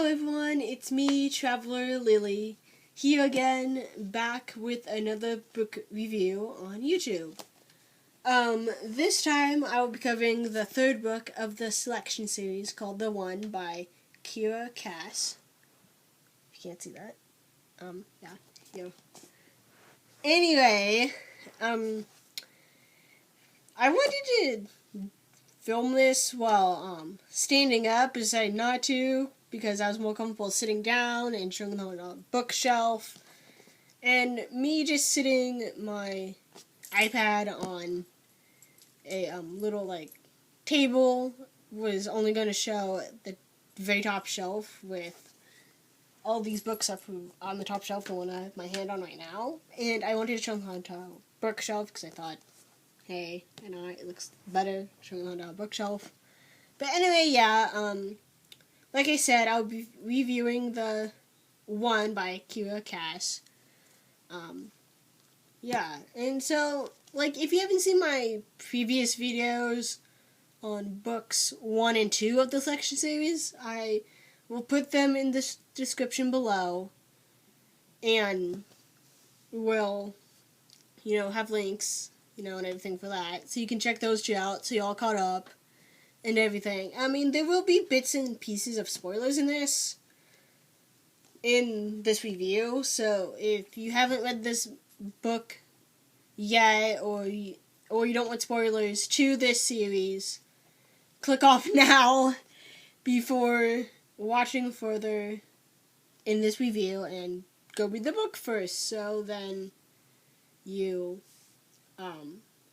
everyone, it's me, Traveler Lily, here again, back with another book review on YouTube. This time I will be covering the third book of the selection series called The One by Kiera Cass. If you can't see that. Yeah, here. Anyway, I wanted to film this while, standing up, decided not to, because I was more comfortable sitting down and showing them on a bookshelf. And me just sitting my iPad on a little table was only going to show the very top shelf with all these books up on the top shelf, the one I have my hand on right now. And I wanted to show them on the bookshelf because I thought, hey, it looks better showing them on a bookshelf. But anyway, yeah, like I said, I'll be reviewing The One by Kiera Cass. Yeah, and so, if you haven't seen my previous videos on books 1 and 2 of the selection series, I will put them in the description below, and will, have links, and everything for that, so you can check those two out, so you're all caught up, and everything. I mean, there will be bits and pieces of spoilers in this review, so if you haven't read this book yet, or you don't want spoilers to this series, click off now before watching further in this review and go read the book first, so then you are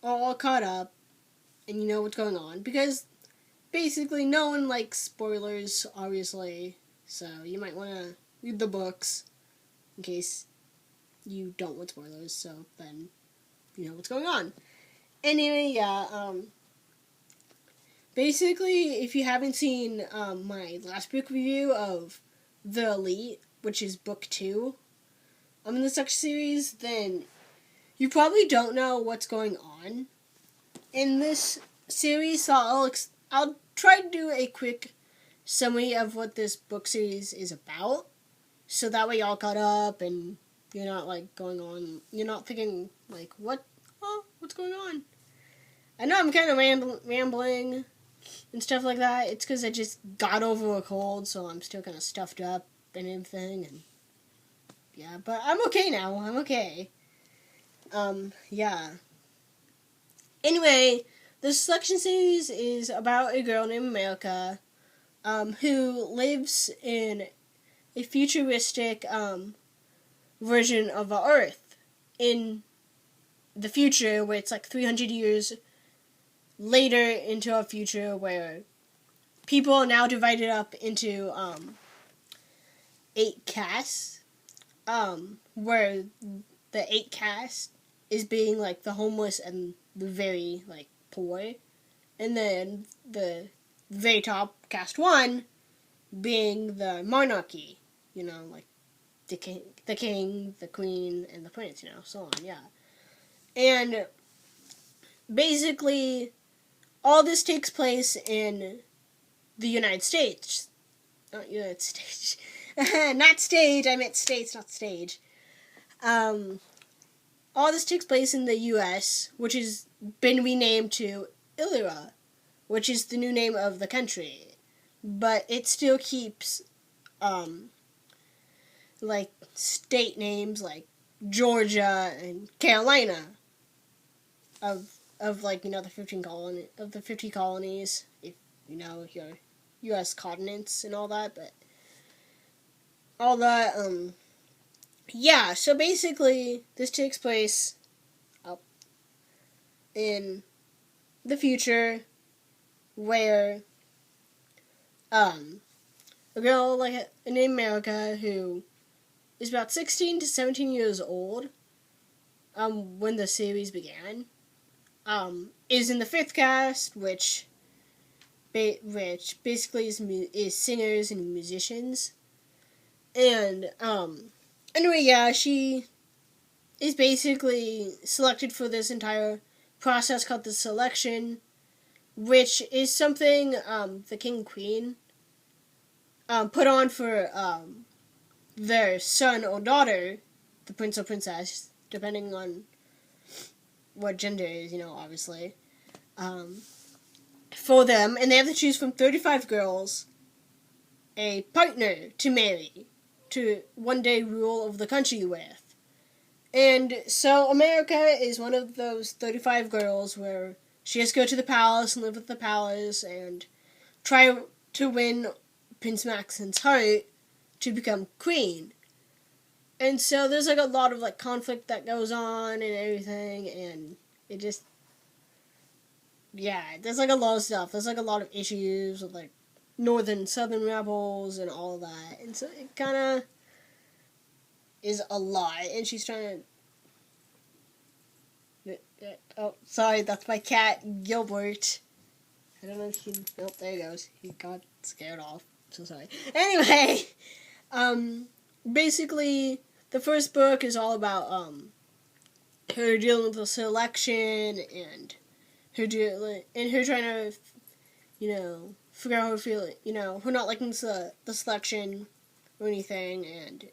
all caught up and you know what's going on, because basically no one likes spoilers, obviously, so you might want to read the books in case you don't want spoilers, so then you know what's going on. Anyway, yeah, basically, if you haven't seen my last book review of The Elite, which is book 2 in the section series, then you probably don't know what's going on in this series, so I'll try to do a quick summary of what this book series is about, so that way y'all caught up and you're not going on, you're not thinking what's going on? I know I'm kind of rambling and stuff like that. It's because I just got over a cold, so I'm still kind of stuffed up and everything, and yeah, but I'm okay now. I'm okay. Yeah. Anyway, the selection series is about a girl named America, who lives in a futuristic, version of our Earth in the future, where it's 300 years later into our future, where people are now divided up into 8 castes, where the 8 caste is being the homeless and the very poor, and then the very top caste 1 being the monarchy, the king, the queen, and the prince, so on, yeah. And basically, all this takes place in the United States. Not United States. Not stage, I meant states, not stage. All this takes place in the U.S., which has been renamed to Illyria, which is the new name of the country. But it still keeps, state names like Georgia and Carolina of the 50 colonies, if your U.S. continents and all that, but all that, yeah, so basically, this takes place in the future, where, a girl, named America, who is about 16 to 17 years old, when the series began, is in the 5th caste, which basically is singers and musicians. And, anyway, yeah, she is basically selected for this entire process called the selection, which is something, the king and queen put on for their son or daughter, the prince or princess, depending on what gender it is, obviously, for them, and they have to choose from 35 girls a partner to marry, to one day rule over the country with. And so America is one of those 35 girls where she has to go to the palace and live at the palace and try to win Prince Maxen's heart to become queen. And so there's a lot of conflict that goes on and everything, and it just, there's a lot of stuff. There's a lot of issues with northern southern rebels and all that, and so it kind of is a lot. And she's trying to oh, sorry, that's my cat Gilbert. I don't know if there he goes. He got scared off. So sorry. Anyway, basically the first book is all about her dealing with the selection and her trying to figure out how to feel, her not liking the selection or anything. And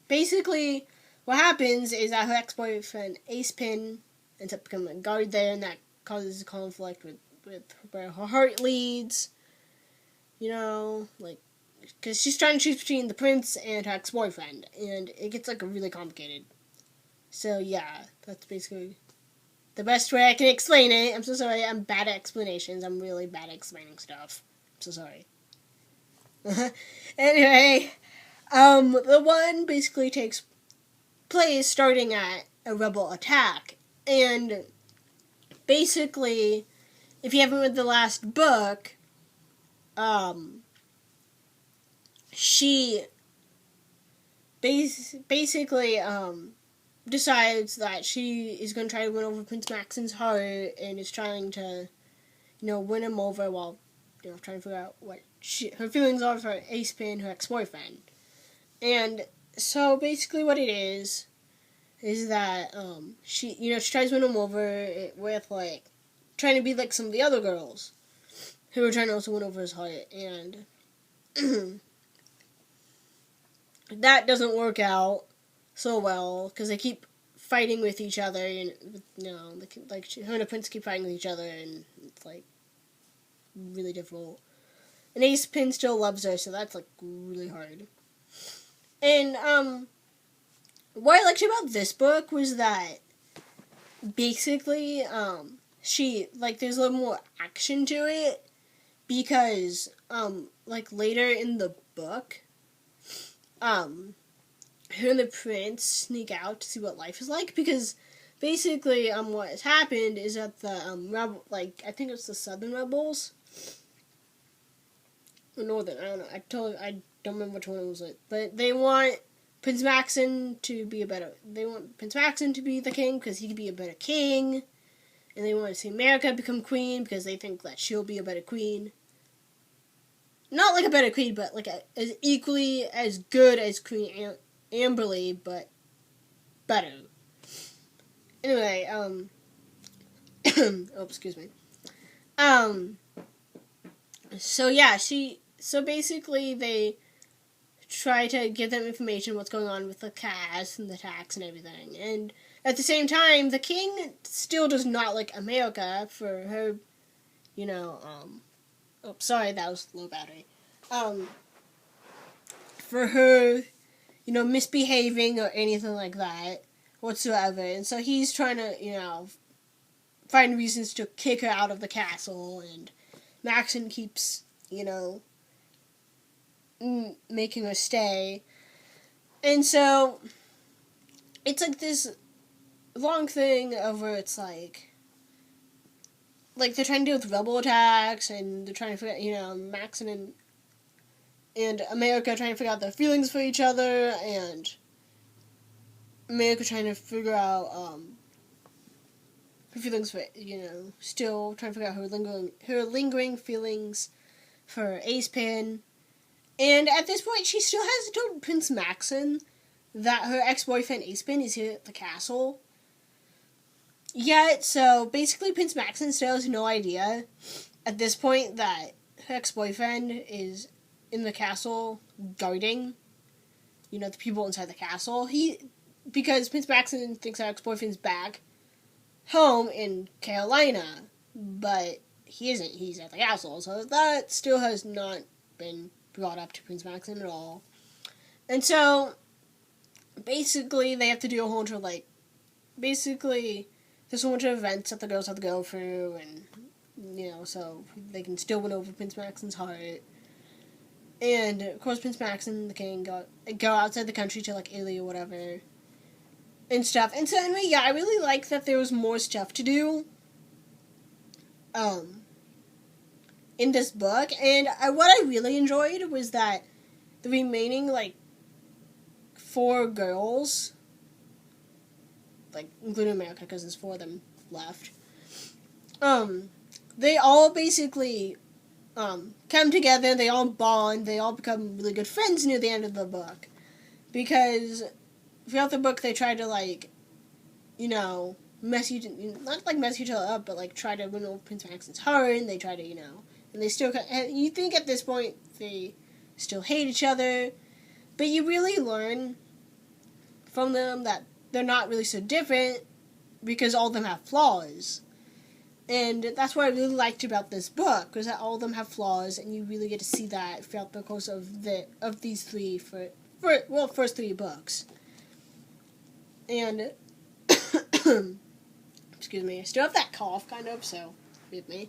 basically what happens is that her ex-boyfriend Ace Pin ends up becoming a guard there, and that causes a conflict with where her heart leads, because she's trying to choose between the prince and her ex-boyfriend, and it gets really complicated. So yeah, that's basically the best way I can explain it. I'm so sorry, I'm bad at explanations. I'm really bad at explaining stuff. I'm so sorry. Anyway, the one basically takes place starting at a rebel attack, and basically, if you haven't read the last book, she basically decides that she is going to try to win over Prince Maxen's heart, and is trying to, win him over while, trying to figure out what her feelings are for Ace Pin, her ex-boyfriend. And so basically what it is that she tries to win him over with trying to be like some of the other girls who are trying to also win over his heart, and that doesn't work out so well because they keep fighting with each other, and her and the prince keep fighting with each other, and it's really difficult. And Ace Pin still loves her, so that's really hard. And what I liked about this book was that basically she there's a little more action to it, because later in the book her and the prince sneak out to see what life is like, because basically what has happened is that the rebel, I think it's the southern rebels or northern, I don't know, I don't remember which one it was, but they want Prince Maxen to be the king because he could be a better king, and they want to see America become queen because they think that she'll be a better queen. Not a better queen, but as equally as good as Queen Amberly, but better. Anyway, oh, excuse me. So basically they try to give them information what's going on with the cast and the tax and everything. And at the same time, the king still does not like America for her, oh, sorry, that was low battery. For her, misbehaving or anything like that whatsoever. And so he's trying to, find reasons to kick her out of the castle, and Maxen keeps, making her stay. And so it's this long thing over, it's they're trying to deal with rebel attacks, and they're trying to figure out, Maxen and America trying to figure out their feelings for each other, and America trying to figure out her feelings for, still trying to figure out her lingering feelings for Ace Pin. And at this point, she still hasn't told Prince Maxen that her ex-boyfriend Ace Pin is here at the castle yet. So basically, Prince Maxen still has no idea at this point that her ex-boyfriend is in the castle guarding, the people inside the castle. Because Prince Maxon thinks our ex-boyfriend's back home in Carolina, but he isn't. He's at the castle, so that still has not been brought up to Prince Maxon at all. And so, basically, they have to do a whole bunch of, there's a whole bunch of events that the girls have to go through, and, so they can still win over Prince Maxon's heart. And, of course, Prince Maxon, the king, go outside the country to, Italy or whatever, and stuff. And so, anyway, yeah, I really like that there was more stuff to do, in this book. And what I really enjoyed was that the remaining, 4 girls, including America, because there's 4 of them left, they all basically come together, they all bond, they all become really good friends near the end of the book. Because throughout the book, they try to, mess each other up, but, try to win over Prince Maxon's heart, and they try to, and they still, you think at this point they still hate each other, but you really learn from them that they're not really so different, because all of them have flaws. And that's what I really liked about this book, was that all of them have flaws, and you really get to see that throughout the course of these 3 first 3 books. And excuse me, I still have that cough, kind of, so forgive me.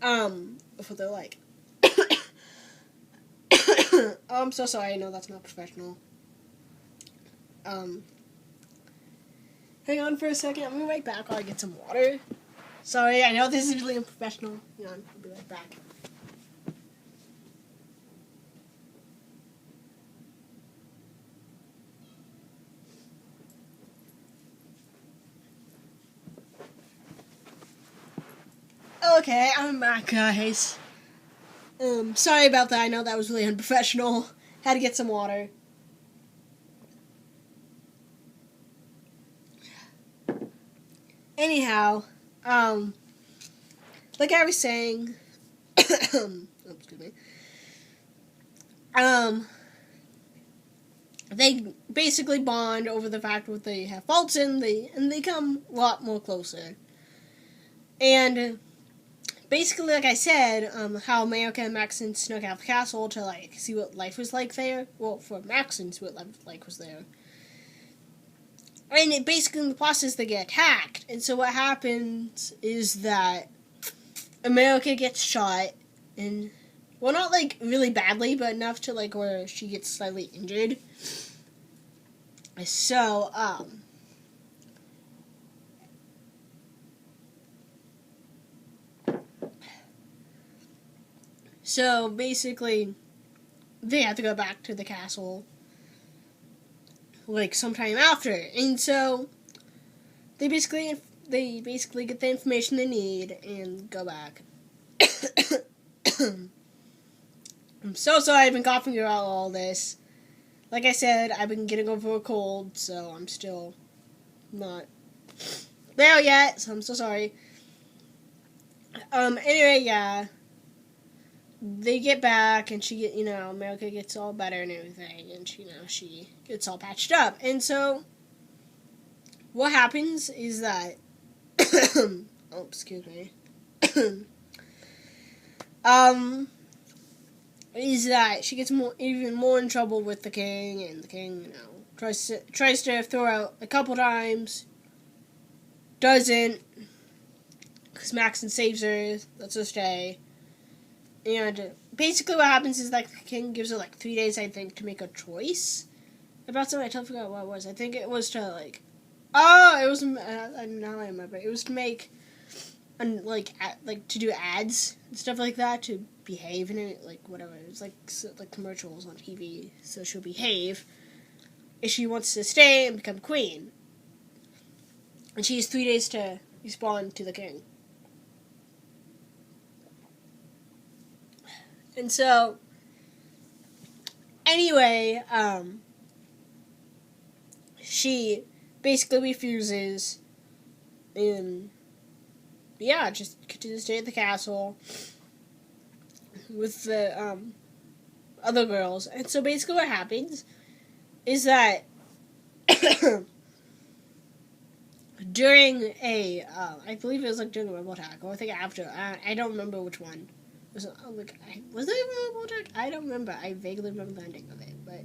Before they're oh, I'm so sorry, I know that's not professional. Hang on for a second, I'm gonna be right back while I get some water. Sorry, I know this is really unprofessional. Hang on, I'll be right back. Okay, I'm back, guys. Sorry about that, I know that was really unprofessional. Had to get some water. Anyhow, like I was saying, excuse me, they basically bond over the fact that they have faults and they come a lot more closer. And basically, like I said, how America and Maxon snuck out of the castle to see what life was like there. Well, for Maxon, see what life was there. And basically in the process they get attacked. And so what happens is that America gets shot, and, well, not really badly, but enough to where she gets slightly injured. So basically they have to go back to the castle sometime after, and so they basically get the information they need and go back. I'm so sorry I've been coughing throughout all this. Like I said, I've been getting over a cold, so I'm still not there yet, so I'm so sorry. Anyway, yeah. They get back, and America gets all better and everything, and, she gets all patched up. And so, what happens is that, oh, excuse me, is that she gets even more in trouble with the king, and the king, tries to throw her out a couple times, doesn't, because Maxon saves her, lets her stay. And basically what happens is the king gives her 3 days, I think, to make a choice about something. I totally forgot what it was. I think it was to it was, now I remember. It was to make, to do ads and stuff like that, to behave in it, whatever. It was like commercials on TV, so she'll behave if she wants to stay and become queen. And she has 3 days to respond to the king. And so, anyway, she basically refuses, and, yeah, just continues to stay at the castle. with the other girls. And so basically what happens is that during a, I believe it was like during a rebel attack, or I think after, I don't remember which one. Was there even a rebel attack? I don't remember. I vaguely remember the ending of it, but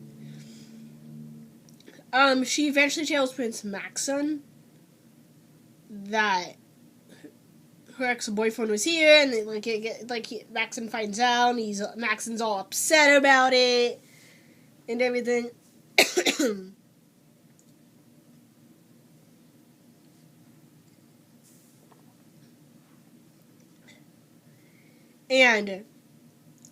she eventually tells Prince Maxon that her ex-boyfriend was here, and then, Maxon finds out, and Maxon's all upset about it, and everything. And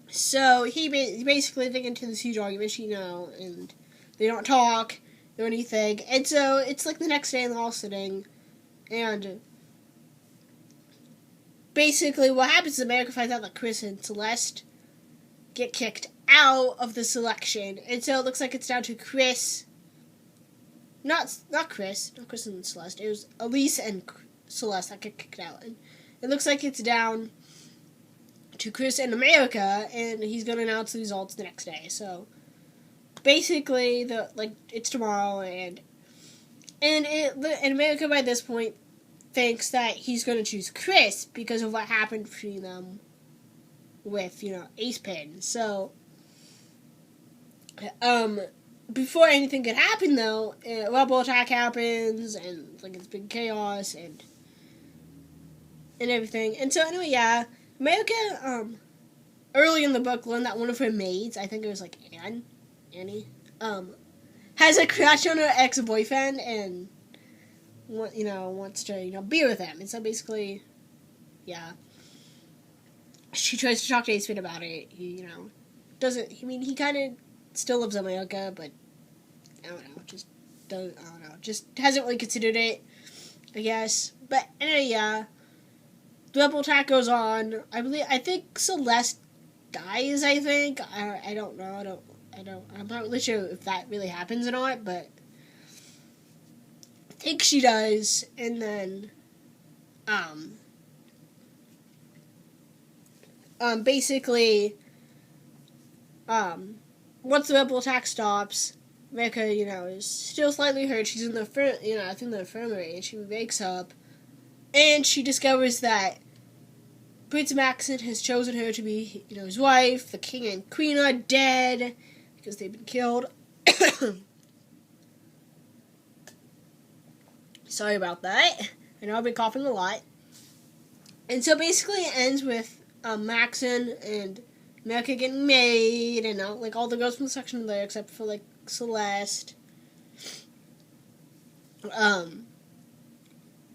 so he basically they get into this huge argument, and they don't talk or anything. And so it's like the next day, and they're all sitting, and basically what happens is America finds out that Chris and Celeste get kicked out of the selection, and so it looks like it's down to Chris. Not Chris and Celeste. It was Elise and Celeste that get kicked out, and it looks like it's down to Chris and America, and he's gonna announce the results the next day. So basically, it's tomorrow, and America by this point thinks that he's gonna choose Chris because of what happened between them with Ace Pin. So before anything could happen, though, a rebel attack happens, and it's big chaos and everything. And so anyway, yeah. America, early in the book, learned that one of her maids, I think it was Annie, has a crush on her ex-boyfriend and, wants to, be with him. And so basically, yeah, she tries to talk to Ace Pin about it. He, he kind of still loves America, but, just hasn't really considered it, I guess. But anyway, yeah. The rebel attack goes on. I think Celeste dies, I think. I don't know. I'm not really sure if that really happens or not, but I think she does. And then, basically, once the rebel attack stops, America, is still slightly hurt. She's in the infirmary, and she wakes up. And she discovers that Prince Maxon has chosen her to be, his wife. The king and queen are dead because they've been killed. Sorry about that. I know I've been coughing a lot. And so basically it ends with Maxon and America getting married, and all the girls from the section are there except for Celeste.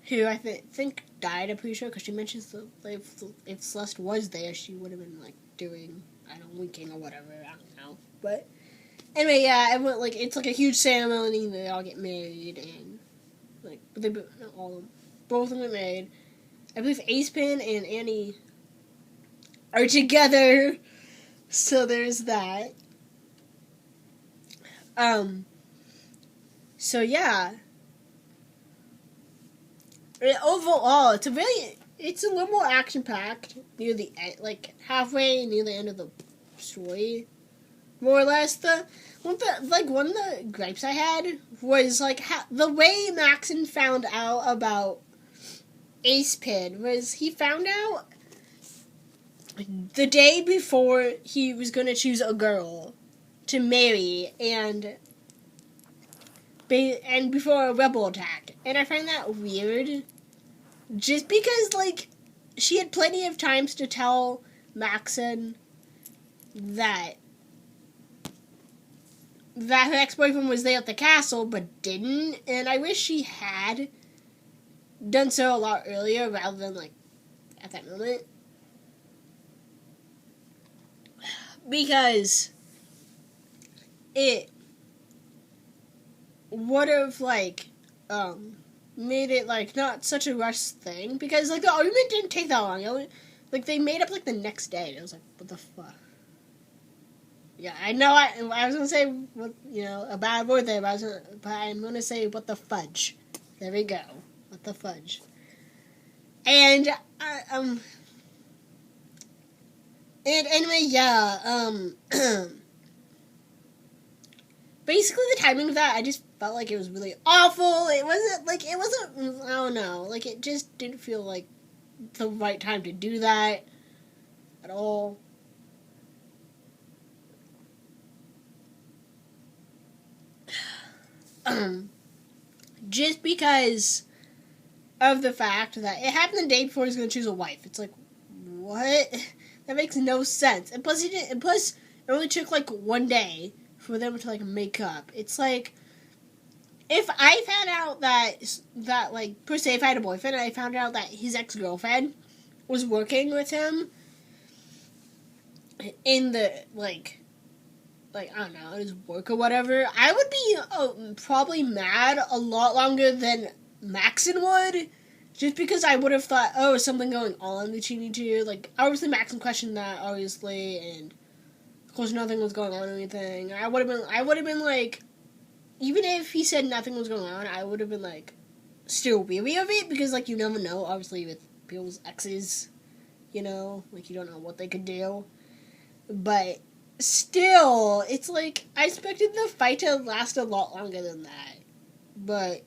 Who I think died, I'm pretty sure, because she mentions if Celeste was there, she would have been, doing, winking or whatever, I don't know. But, anyway, yeah, everyone, it's a huge ceremony, they all get married, and, both of them get married. I believe Ace Pin and Annie are together, so there's that. So, yeah. Overall, it's a little more action-packed near the end, halfway near the end of the story, more or less. One of the gripes I had was the way Maxon found out about Ace Pin was he found out the day before he was going to choose a girl to marry, and before a rebel attack. And I find that weird. Just because, she had plenty of times to tell Maxon that her ex-boyfriend was there at the castle, but didn't. And I wish she had done so a lot earlier rather than, at that moment. Because it would have, made it, not such a rush thing. Because, the argument didn't take that long. They made up, the next day. And it was what the fuck? Yeah, I know I was going to say, a bad word there, but I'm going to say, what the fudge. There we go. What the fudge. And And anyway, yeah, basically the timing of that, I just felt like it was really awful. It wasn't, I don't know, like, it just didn't feel like the right time to do that at all. Just because of the fact that it happened the day before he was going to choose a wife. It's like, what? That makes no sense. And plus, it only took, like, one day for them to, like, make up. It's like, if I found out that, like, per se, if I had a boyfriend and I found out that his ex-girlfriend was working with him in the, like, I don't know, his work or whatever, I would be probably mad a lot longer than Maxon would, just because I would have thought, oh, is something going on between you two? Like, obviously Maxon questioned that, obviously, and of course nothing was going on or anything. I would have been like, even if he said nothing was going on, I would have been like, still weary of it, because, like, you never know, obviously, with people's exes, you know, like, you don't know what they could do. But still, it's like, I expected the fight to last a lot longer than that. But,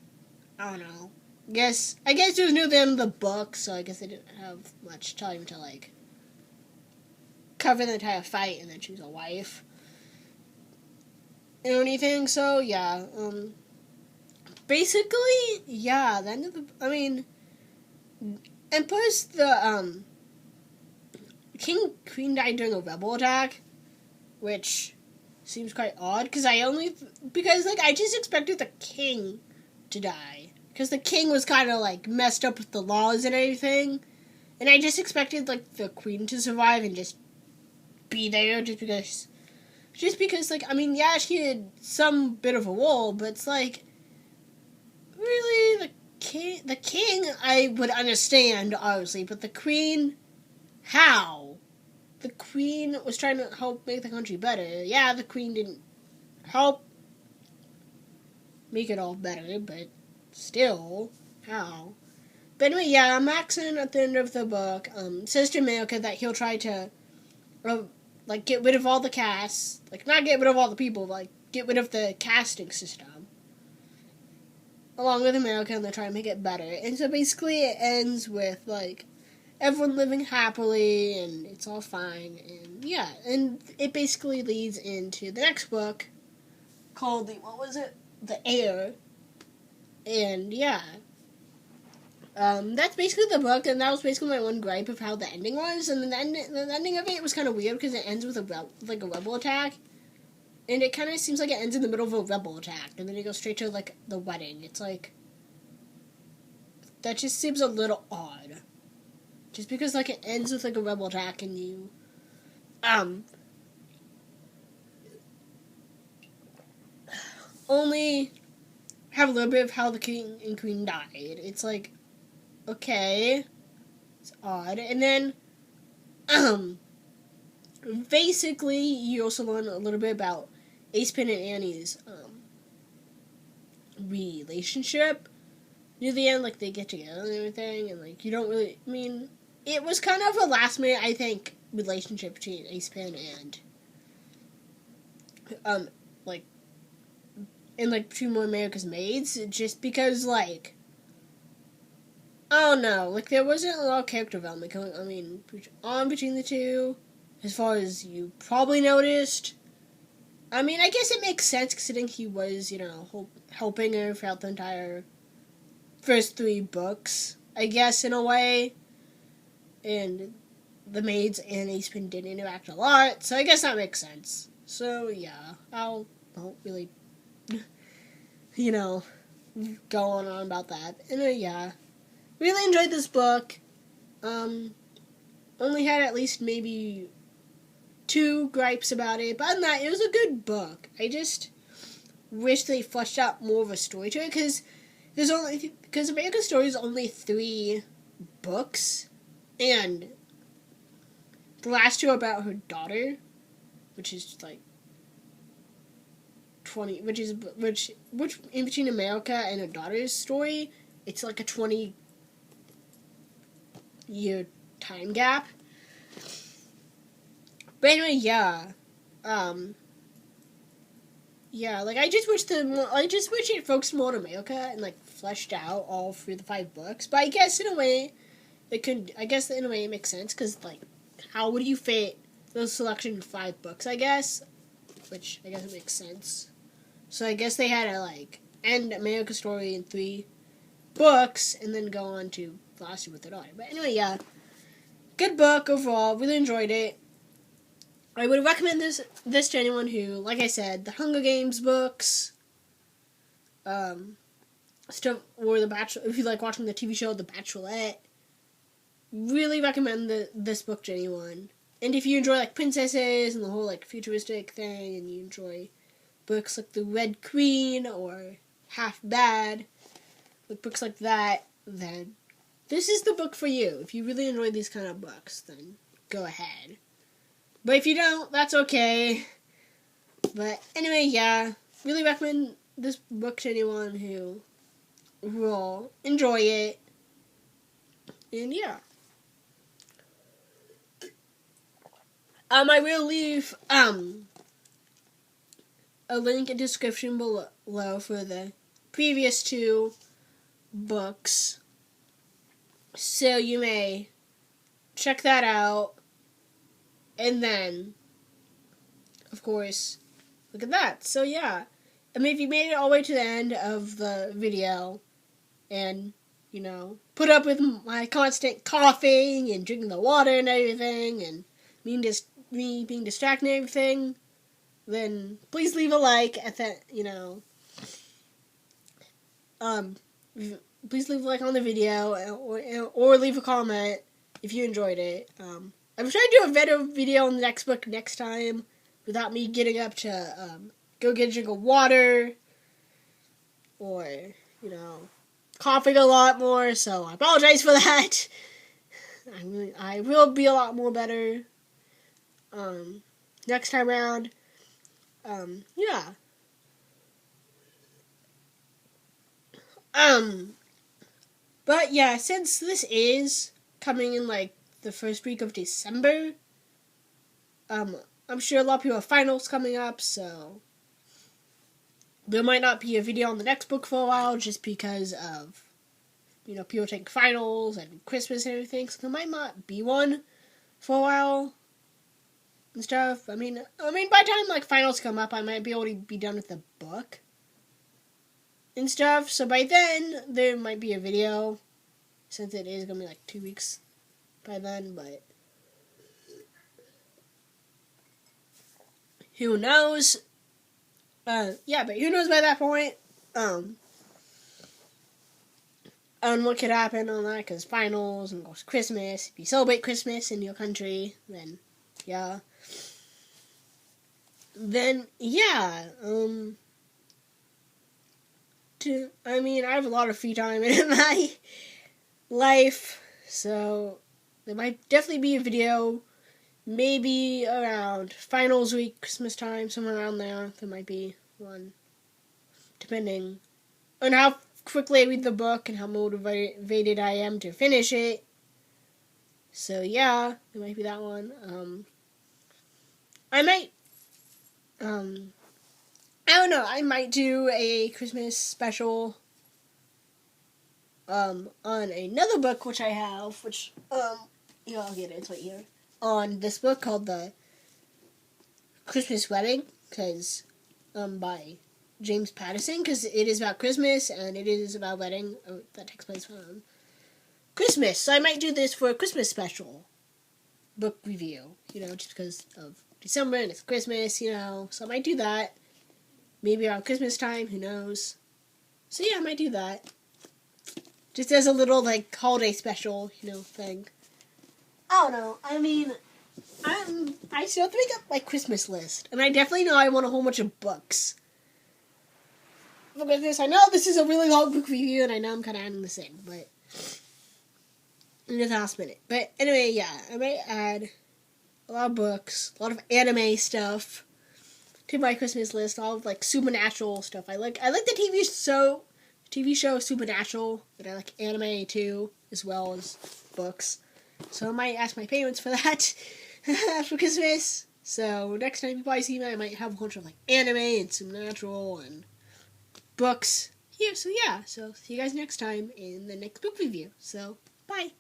I don't know. I guess it was new to them, the book, so I guess they didn't have much time to, like, cover the entire fight and then choose a wife. Or anything, so, yeah. Basically, yeah, the end of the, and plus the, Queen died during a rebel attack, which seems quite odd, because I just expected the king to die, because the king was kind of, like, messed up with the laws and everything, and I just expected, like, the queen to survive and just be there, just because, like, yeah, she had some bit of a role, but it's like, really, the king, I would understand, obviously, but the queen, how? The queen was trying to help make the country better. Yeah, the queen didn't help make it all better, but still, how? But anyway, yeah, Maxon at the end of the book says to America that he'll try to, like, get rid of all the cast, like, not get rid of all the people, but, like, get rid of the casting system, along with America, and they're trying to make it better. And so basically it ends with, like, everyone living happily, and it's all fine, and yeah, and it basically leads into the next book, called The Heir, and yeah, that's basically the book, and that was basically my one gripe of how the ending was, and the ending of it was kind of weird, because it ends with a rebel attack, and it kind of seems like it ends in the middle of a rebel attack, and then it goes straight to, like, the wedding. It's like, that just seems a little odd. Just because, like, it ends with, like, a rebel attack and you, only have a little bit of how the king and queen died. It's like, okay, it's odd. And then, basically, you also learn a little bit about Ace-Pin and Annie's, relationship. Near the end, like, they get together and everything, and, like, you don't really, it was kind of a last-minute, I think, relationship between Ace-Pin and, like, and, like, between more America's Maids, just because, like, I don't know, like, there wasn't a lot of character development going, between the two, as far as you probably noticed. I guess it makes sense, considering he was, helping her throughout the entire first 3 books, I guess, in a way. And the maids and Ace-Pin did interact a lot, so I guess that makes sense. So, yeah, I won't really, go on and on about that. And, yeah, really enjoyed this book. Only had at least maybe 2 gripes about it, but other than that, it was a good book. I just wish they fleshed out more of a story to it, because American Story is only 3 books, and the last 2 are about her daughter, which is like 20, which in between America and her daughter's story, it's like a 20-year time gap. But anyway, yeah. Yeah, like I just wish it focused more on America and like fleshed out all through the 5 books. But I guess in a way, in a way it makes sense because like, how would you fit those selection in 5 books? I guess, which I guess it makes sense. So I guess they had to like end America's story in 3 books and then go on to Velocity with the Daughter. But anyway, yeah, good book overall. Really enjoyed it. I would recommend this to anyone who, like I said, the Hunger Games books, stuff, or The Bachelor. If you like watching the TV show The Bachelorette, really recommend this book to anyone. And if you enjoy like princesses and the whole like futuristic thing, and you enjoy books like The Red Queen or Half Bad, like books like that, then this is the book for you. If you really enjoy these kind of books, then go ahead. But if you don't, that's okay. But anyway, yeah, really recommend this book to anyone who will enjoy it. And yeah. I will leave a link in the description below for the previous 2 books, so you may check that out. And then, of course, look at that. So yeah, I mean, if you made it all the way to the end of the video, and you know, put up with my constant coughing and drinking the water and everything, and me being distracted and everything, then please leave a like at that. Please leave a like on the video, or leave a comment if you enjoyed it. I'm trying to do a better video on the next book next time without me getting up to go get a drink of water or, coughing a lot more, so I apologize for that. I will be a lot more better next time around. Yeah. But yeah, since this is coming in like the first week of December, I'm sure a lot of people have finals coming up, so there might not be a video on the next book for a while just because of, people taking finals and Christmas and everything, so there might not be one for a while and stuff. I mean, by the time like finals come up, I might be able to be done with the book and stuff, so by then there might be a video, since it is gonna be like 2 weeks by then, but who knows? Yeah, but who knows by that point? And what could happen on that? Because finals and goes Christmas. If you celebrate Christmas in your country, then yeah. Then yeah. I have a lot of free time in my life, so there might definitely be a video, maybe around finals week, Christmas time, somewhere around there. There might be one, depending on how quickly I read the book and how motivated I am to finish it. So yeah, there might be that one. I might, I don't know, I might do a Christmas special on another book which I have, which I'll get it, it's right here, on this book called The Christmas Wedding, because by James Patterson, because it is about Christmas and it is about a wedding that takes place on Christmas. So I might do this for a Christmas special book review, just because of December and it's Christmas, so I might do that. Maybe around Christmas time, who knows. So yeah, I might do that. Just as a little, like, holiday special, thing. I don't know. I mean, I still have to make up my Christmas list. And I definitely know I want a whole bunch of books for Christmas. I know this is a really long book review, and I know I'm kind of adding this in, but in the last minute. But anyway, yeah, I might add a lot of books, a lot of anime stuff to my Christmas list, all of like supernatural stuff. I like the TV show Supernatural, but I like anime too, as well as books. So I might ask my parents for that for Christmas. So next time you probably see me, I might have a bunch of like anime and supernatural and books here. So yeah, so see you guys next time in the next book review. So bye.